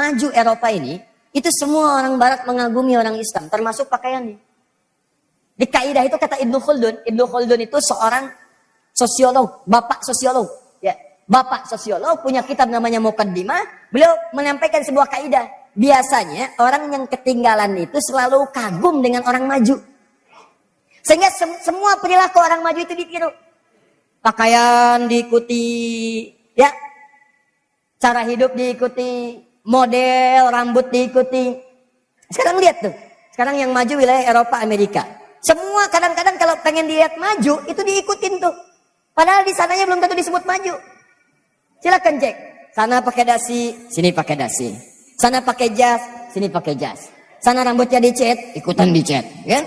maju Eropa ini, itu semua orang Barat mengagumi orang Islam, termasuk pakaiannya. Di kaidah itu kata Ibnu Khaldun itu seorang sosiolog, bapak sosiolog. Ya, bapak sosiolog punya kitab namanya Muqaddimah. Beliau menyampaikan sebuah kaidah. Biasanya orang yang ketinggalan itu selalu kagum dengan orang maju. Sehingga semua perilaku orang maju itu ditiru. Pakaian diikuti, ya. Cara hidup diikuti, model rambut diikuti. Sekarang lihat tuh. Sekarang yang maju wilayah Eropa, Amerika. Semua kadang-kadang kalau pengen dilihat maju, itu diikutin tuh. Padahal di sananya belum tentu disebut maju. Silakan cek. Sana pakai dasi, sini pakai dasi. Sana pakai jas, sini pakai jas. Sana rambutnya dicet, ikutan dicet. Ya?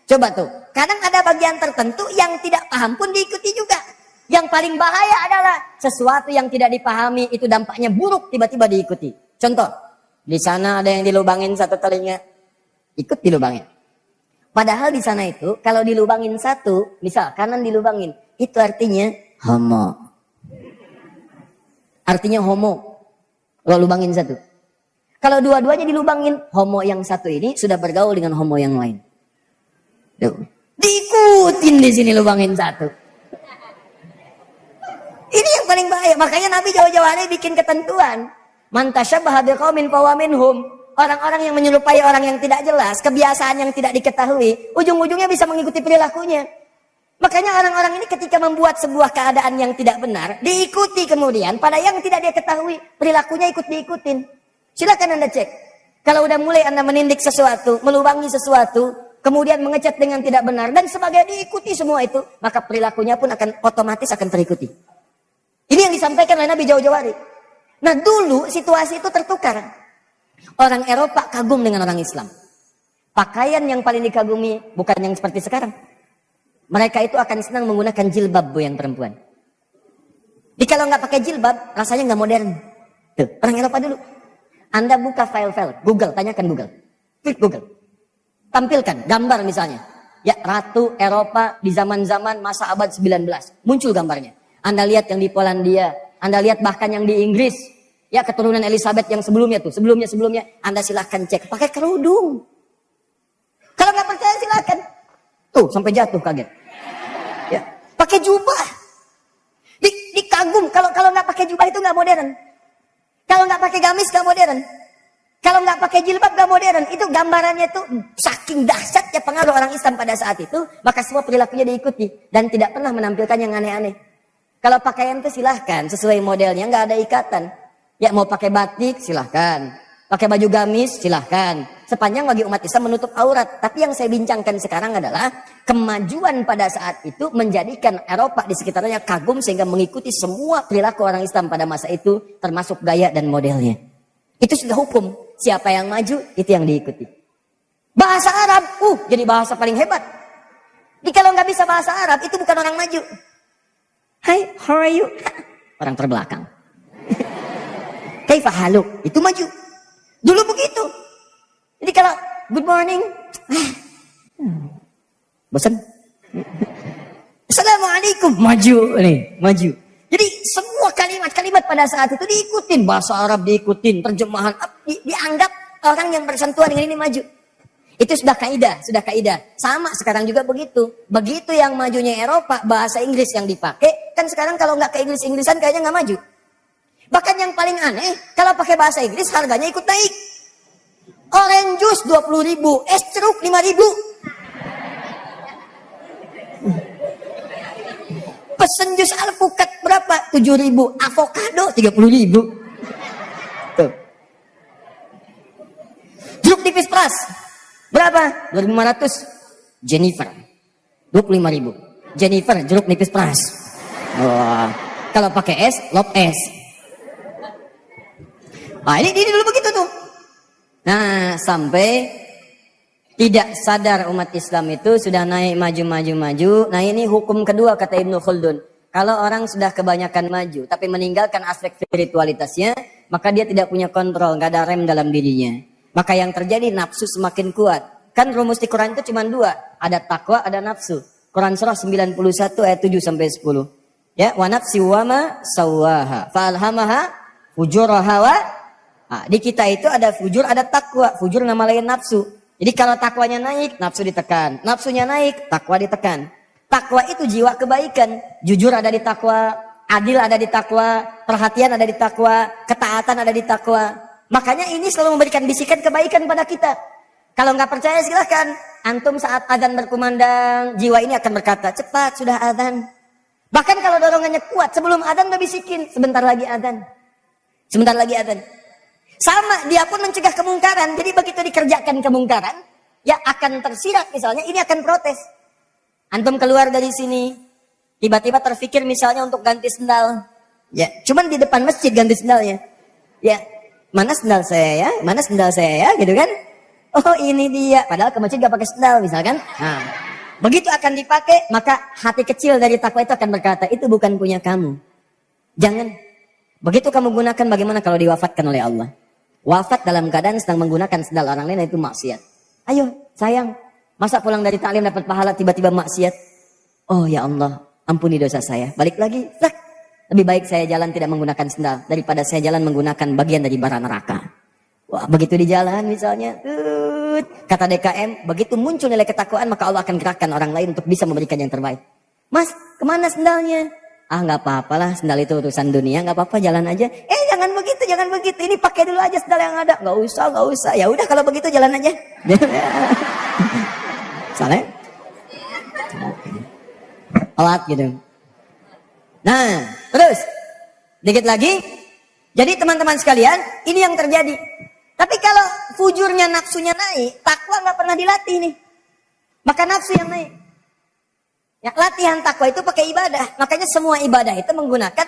Coba tuh. Kadang ada bagian tertentu yang tidak paham pun diikuti juga. Yang paling bahaya adalah sesuatu yang tidak dipahami itu dampaknya buruk tiba-tiba diikuti. Contoh, di sana ada yang dilubangin satu telinga, ikut dilubangin. Padahal di sana itu kalau dilubangin satu, misal kanan dilubangin, itu artinya homo. Artinya homo. Kalau lubangin satu. Kalau dua-duanya dilubangin, homo yang satu ini sudah bergaul dengan homo yang lain. Tuh. Diikutin di sini lubangin satu. Ini yang paling bahaya. Makanya Nabi jauh-jauh hari bikin ketentuan. Man tashabbaha biqaumin fahuwa minhum. Orang-orang yang menyerupai orang yang tidak jelas, kebiasaan yang tidak diketahui, ujung-ujungnya bisa mengikuti perilakunya. Makanya orang-orang ini ketika membuat sebuah keadaan yang tidak benar, diikuti kemudian pada yang tidak dia ketahui, perilakunya ikut diikutin. Silakan Anda cek. Kalau udah mulai Anda menindik sesuatu, melubangi sesuatu, kemudian mengecat dengan tidak benar dan sebagai diikuti semua itu, maka perilakunya pun akan otomatis akan terikuti. Ini yang disampaikan oleh Nabi jauh-jauh hari. Nah dulu situasi itu tertukar. Orang Eropa kagum dengan orang Islam. Pakaian yang paling dikagumi bukan yang seperti sekarang. Mereka itu akan senang menggunakan jilbab, bu, yang perempuan. Jadi kalau nggak pakai jilbab, rasanya nggak modern. Tuh, orang Eropa dulu. Anda buka file-file, Google, tanyakan Google. Klik Google. Tampilkan gambar misalnya. Ya, Ratu Eropa di zaman-zaman masa abad 19. Muncul gambarnya. Anda lihat yang di Polandia, Anda lihat bahkan yang di Inggris, ya keturunan Elizabeth yang sebelumnya tuh, sebelumnya, Anda silahkan cek, pakai kerudung. Kalau nggak percaya silahkan, tuh sampai jatuh kaget. Ya, pakai jubah, dikagum. Kalau nggak pakai jubah itu nggak modern. Kalau nggak pakai gamis nggak modern. Kalau nggak pakai jilbab nggak modern. Itu gambarannya tuh saking dahsyatnya pengaruh orang Islam pada saat itu, maka semua perilakunya diikuti dan tidak pernah menampilkan yang aneh-aneh. Kalau pakaian itu silahkan, sesuai modelnya, nggak ada ikatan. Ya mau pakai batik silahkan, pakai baju gamis silahkan. Sepanjang bagi umat Islam menutup aurat. Tapi yang saya bincangkan sekarang adalah kemajuan pada saat itu menjadikan Eropa di sekitarnya kagum sehingga mengikuti semua perilaku orang Islam pada masa itu, termasuk gaya dan modelnya. Itu sudah hukum. Siapa yang maju, itu yang diikuti. Bahasa Arab, jadi bahasa paling hebat. Jadi kalau nggak bisa bahasa Arab, itu bukan orang maju. Hai, how are you? Orang terbelakang. Kaifa haluk? Itu maju. Dulu begitu. Jadi kalau good morning, bosan? Assalamualaikum, maju nih, maju. Jadi semua kalimat-kalimat pada saat itu diikutin, bahasa Arab diikutin, terjemahan dianggap orang yang bersentuhan dengan ini maju. Itu sudah kaidah. Sama sekarang juga begitu. Begitu yang majunya Eropa, bahasa Inggris yang dipakai, kan sekarang kalau nggak ke Inggris-Inggrisan kayaknya nggak maju. Bahkan yang paling aneh, kalau pakai bahasa Inggris harganya ikut naik. Orange juice 20.000, es jeruk 5.000. Pesen jus alpukat berapa? 7.000, avocado 30.000. Tuh. Jeruk nipis peras berapa? 2.500. Jennifer 25.000. Jennifer jeruk nipis peras. Wah. Kalau pakai es, lop es. Nah, ini dulu begitu tuh. Nah, sampai tidak sadar umat Islam itu sudah naik maju. Nah, ini hukum kedua kata Ibnu Khaldun. Kalau orang sudah kebanyakan maju tapi meninggalkan aspek spiritualitasnya, maka dia tidak punya kontrol, nggak ada rem dalam dirinya. Maka yang terjadi nafsu semakin kuat. Kan rumus di Quran itu cuma dua, ada takwa, ada nafsu. Quran surah 91 ayat 7 sampai 10. Ya, wa nafsi wa ma sawwaha fa alhamaha fujuraha wa Nah, di kita itu ada fujur, ada takwa. Fujur ngamalain nafsu. Jadi kalau takwanya naik, nafsu ditekan. Nafsunya naik, takwa ditekan. Takwa itu jiwa kebaikan. Jujur ada di takwa, adil ada di takwa, perhatian ada di takwa, ketaatan ada di takwa. Makanya ini selalu memberikan bisikan kebaikan pada kita. Kalau nggak percaya silahkan. Antum saat adzan berkumandang, jiwa ini akan berkata, cepat sudah adzan. Bahkan kalau dorongannya kuat, sebelum adzan udah bisikin, sebentar lagi adzan. Sebentar lagi adzan. Sama, dia pun mencegah kemungkaran. Jadi begitu dikerjakan kemungkaran, ya akan tersirat misalnya, ini akan protes. Antum keluar dari sini, tiba-tiba terfikir misalnya untuk ganti sendal. Ya, cuman di depan masjid ganti sendalnya. Ya, mana sendal saya ya? Mana sendal saya ya? Gitu kan? Oh ini dia. Padahal ke masjid gak pakai sendal misalkan. Nah, begitu akan dipakai, maka hati kecil dari takwa itu akan berkata, itu bukan punya kamu. Jangan. Begitu kamu gunakan, bagaimana kalau diwafatkan oleh Allah? Wafat dalam keadaan sedang menggunakan sendal orang lain, itu maksiat. Ayo sayang, masa pulang dari taklim dapat pahala tiba-tiba maksiat? Oh ya Allah, ampuni dosa saya. Balik lagi, lebih baik saya jalan tidak menggunakan sendal daripada saya jalan menggunakan bagian dari bara neraka. Wah, begitu di jalan misalnya, kata DKM, begitu muncul nilai ketakwaan maka Allah akan gerakkan orang lain untuk bisa memberikan yang terbaik. Mas, kemana sendalnya? Ah nggak apa-apalah, sendal itu urusan dunia, nggak apa-apa, jalan aja. Jangan begitu, jangan begitu. Ini pakai dulu aja sendal yang ada. Nggak usah. Ya udah kalau begitu jalan aja. Salah. Alat gitu. Nah, terus dikit lagi. Jadi teman-teman sekalian, ini yang terjadi. Tapi kalau fujurnya nafsunya naik, takwa nggak pernah dilatih nih. Maka nafsu yang naik. Ya, latihan takwa itu pakai ibadah. Makanya semua ibadah itu menggunakan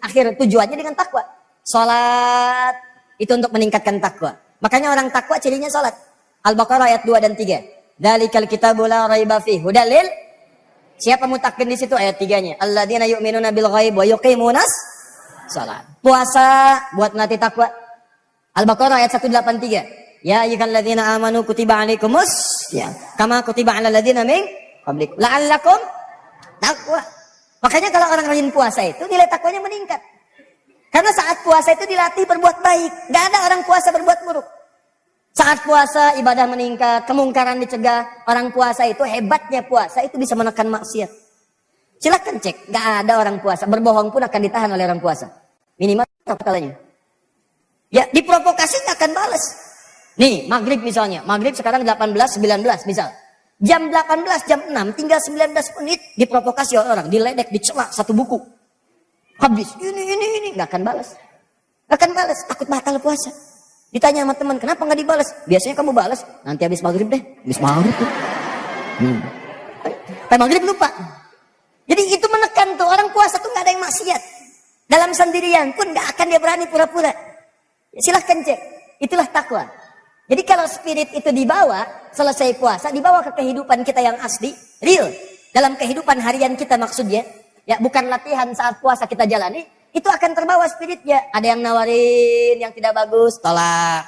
akhir tujuannya dengan takwa. Salat itu untuk meningkatkan takwa. Makanya orang takwa cirinya salat. Al-Baqarah ayat 2 dan 3. Dzalikal kitabu la raiba fihi hudal lil. Siapa mutakin di situ ayat 3-nya? Alladzina yu'minuna bil ghaib wa yuqimunas salat. Puasa buat melatih takwa. Al-Baqarah ayat 183. Ya ayyuhalladzina amanu kutiba alaikumus ya kama kutiba alal ladzina min qablikum la'allakum taqwa. Makanya kalau orang rajin puasa itu nilai takwanya meningkat. Karena saat puasa itu dilatih berbuat baik. Gak ada orang puasa berbuat buruk. Saat puasa ibadah meningkat, kemungkaran dicegah. Orang puasa itu hebatnya puasa itu bisa menekan maksiat. Silakan cek, gak ada orang puasa berbohong pun akan ditahan oleh orang puasa. Minimal satu kalanya. Ya diprovokasi akan balas. Nih maghrib misalnya, maghrib sekarang 18:19 misal. Jam 18, jam 6, tinggal 19 menit diprovokasi oleh orang, diledek, dicela satu buku. Habis, ini, nggak akan balas. Nggak akan balas, takut batal puasa. Ditanya sama teman, kenapa nggak dibalas? Biasanya kamu balas, nanti habis maghrib deh. Habis maghrib tuh. Tapi maghrib lupa. Jadi itu menekan tuh, orang puasa tuh nggak ada yang maksiat. Dalam sendirian pun nggak akan dia berani pura-pura. Ya, silahkan cek, itulah takwa. Jadi kalau spirit itu dibawa, selesai puasa, dibawa ke kehidupan kita yang asli, real. Dalam kehidupan harian kita maksudnya, ya bukan latihan saat puasa kita jalani, itu akan terbawa spiritnya. Ada yang nawarin yang tidak bagus, tolak.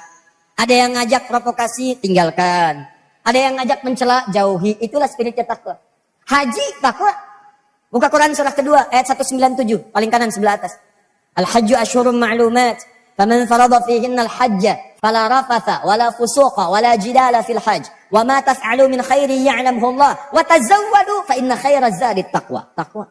Ada yang ngajak provokasi, tinggalkan. Ada yang ngajak mencela, jauhi. Itulah spiritnya takwa. Haji, takwa. Buka Quran surah kedua, ayat 197, paling kanan sebelah atas. Al-hajju asyhurum ma'lumat, faman farada fihinna al-hajja. Fala rafatha wala fusuqa wala jidala fil hajj wa ma taf'alu min khairin ya'lamuhu Allah wa tazawwadu fa inna khairaz zadi taqwa. Takwa.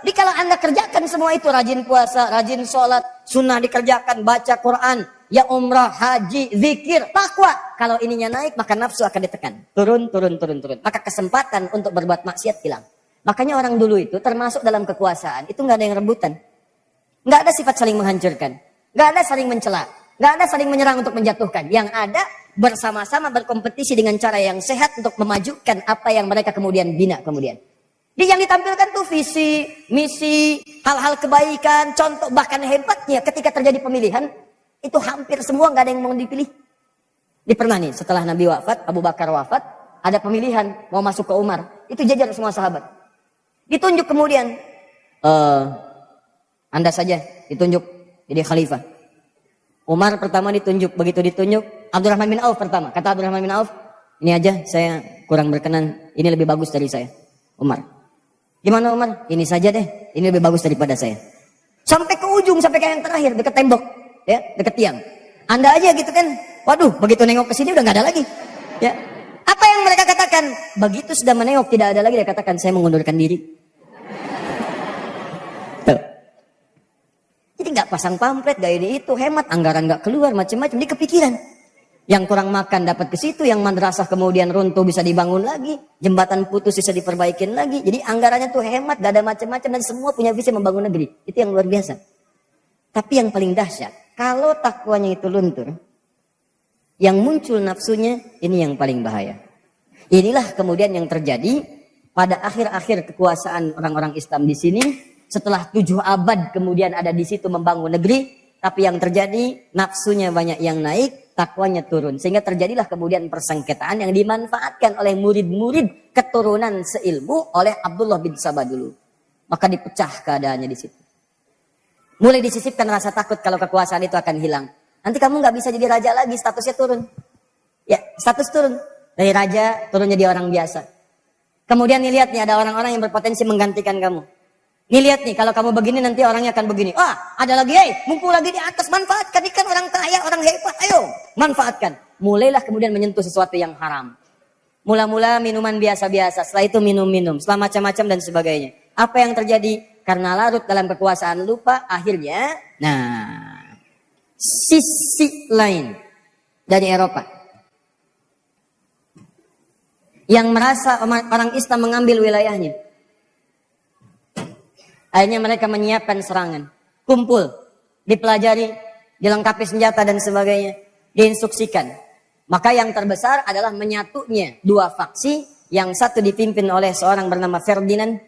Jadi kalau Anda kerjakan semua itu, rajin puasa, rajin sholat, sunnah dikerjakan, baca Quran, ya umrah, haji, zikir, takwa. Kalau ininya naik maka nafsu akan ditekan. Turun. Maka kesempatan untuk berbuat maksiat hilang. Makanya orang dulu itu termasuk dalam kekuasaan itu nggak ada yang rebutan. Nggak ada sifat saling menghancurkan. Nggak ada saling mencela. Gak ada saling menyerang untuk menjatuhkan. Yang ada bersama-sama berkompetisi dengan cara yang sehat untuk memajukan apa yang mereka kemudian bina kemudian. Jadi yang ditampilkan tuh visi, misi, hal-hal kebaikan, contoh bahkan hebatnya ketika terjadi pemilihan itu hampir semua gak ada yang mau dipilih. Di pernah nih setelah Nabi wafat, Abu Bakar wafat, ada pemilihan mau masuk ke Umar. Itu jajar semua sahabat. Ditunjuk kemudian, Anda saja ditunjuk jadi khalifah. Umar pertama ditunjuk, begitu ditunjuk Abdurrahman bin Auf pertama. Kata Abdurrahman bin Auf, ini aja saya kurang berkenan, ini lebih bagus dari saya. Umar, gimana Umar? Ini saja deh, ini lebih bagus daripada saya. Sampai ke ujung, sampai ke yang terakhir, dekat tembok. ya, deket tiang. Anda aja gitu kan, waduh, begitu nengok ke sini udah nggak ada lagi. Ya, apa yang mereka katakan? Begitu sudah menengok tidak ada lagi, dia katakan saya mengundurkan diri. Tuh. Jadi nggak pasang pamflet, gak ini itu, hemat, anggaran nggak keluar, macam-macam. Dia kepikiran. Yang kurang makan dapat ke situ, yang madrasah kemudian runtuh bisa dibangun lagi, jembatan putus bisa diperbaikin lagi. Jadi anggarannya tuh hemat, gak ada macam-macam, dan semua punya visi membangun negeri. Itu yang luar biasa. Tapi yang paling dahsyat, kalau takwanya itu luntur, yang muncul nafsunya, ini yang paling bahaya. Inilah kemudian yang terjadi pada akhir-akhir kekuasaan orang-orang Islam di sini. Setelah 7 abad kemudian ada di situ membangun negeri, tapi yang terjadi nafsunya banyak yang naik, takwanya turun. Sehingga terjadilah kemudian persengketaan yang dimanfaatkan oleh murid-murid keturunan seilmu oleh Abdullah bin Sabah dulu. Maka dipecah keadaannya di situ. Mulai disisipkan rasa takut kalau kekuasaan itu akan hilang. Nanti kamu nggak bisa jadi raja lagi, statusnya turun. Ya, status turun. Dari raja turun jadi orang biasa. Kemudian nih lihat nih, ada orang-orang yang berpotensi menggantikan kamu. Nih lihat nih, kalau kamu begini nanti orangnya akan begini. Ada lagi, mumpul lagi di atas, manfaatkan. Ini kan orang kaya, orang hebat, ayo, manfaatkan. Mulailah kemudian menyentuh sesuatu yang haram. Mula-mula minuman biasa-biasa, setelah itu minum-minum, setelah macam-macam dan sebagainya. Apa yang terjadi? Karena larut dalam kekuasaan lupa, akhirnya, sisi lain dari Eropa yang merasa orang Islam mengambil wilayahnya, akhirnya mereka menyiapkan serangan, kumpul, dipelajari, dilengkapi senjata dan sebagainya, diinstruksikan. Maka yang terbesar adalah menyatunya 2 faksi, yang satu dipimpin oleh seorang bernama Ferdinand,